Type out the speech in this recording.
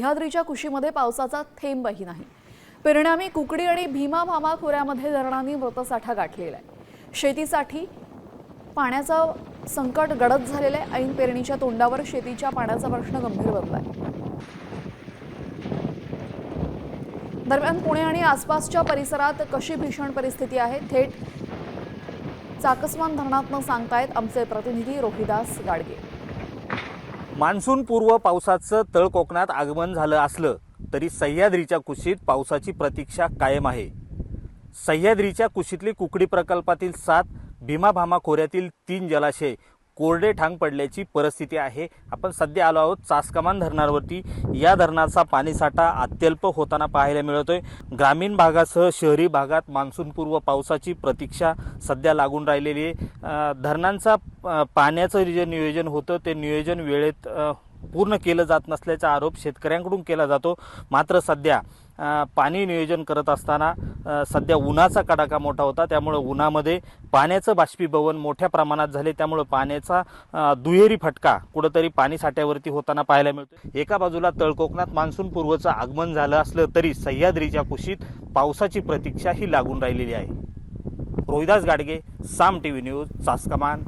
सह्याद्रीच्या कुशीमध्ये पावसाचा थेंबही नाही। परिणामी कुकडी आणि भीमा भामा खोऱ्यामध्ये धरणांनी मृतसाठा गाठलेला आहे। शेतीसाठी पाण्याचं संकट गडद झालेलं आहे। ऐन पेरणीच्या तोंडावर शेतीच्या पाण्याचा प्रश्न गंभीर बनलाय। दरम्यान पुणे आणि आसपासच्या परिसरात कशी भीषण परिस्थिती आहे थेट चाकसवान धरणातून सांगतायत आमचे प्रतिनिधी रोहिदास गाडगे। मान्सून पूर्व पावसाचं तळ कोकणात आगमन झालं असलं तरी सह्याद्रीच्या कुशीत पावसाची प्रतीक्षा कायम आहे। सह्याद्रीच्या कुशीतली कुकडी प्रकल्पातील 7, भीमा भामा खोऱ्यातील 3 जलाशय कोरडे ठांग पडल्याची परिस्थिती आहे। आपण सध्या आलो आहोत चासकमान धरणावरती। या धरणाचा पाणीसाठा अत्यल्प होताना पाहायला मिळतोय। ग्रामीण भागासह शहरी भागात मान्सूनपूर्व पावसाची प्रतीक्षा सध्या लागून राहिलेली आहे। धरणांचा पाण्याचं जे नियोजन होतं ते नियोजन वेळेत पूर्ण केलं जात नसल्याचा आरोप शेतकऱ्यांकडून केला जातो। मात्र सध्या पाणी नियोजन करत असताना सध्या उन्हाचा कडाका मोठा होता, त्यामुळे उन्हामध्ये पाण्याचं बाष्पीभवन मोठ्या प्रमाणात झाले, त्यामुळे पाण्याचा दुहेरी फटका कुठेतरी पाणी साठ्यावरती होताना पाहायला मिळतो। एका बाजूला तळकोकणात मान्सून पूर्वचं आगमन झालं असलं तरी सह्याद्रीच्या कुशीत पावसाची प्रतीक्षा ही लागून राहिलेली आहे। रोहिदास गाडगे, साम टीव्ही न्यूज, चासकमान।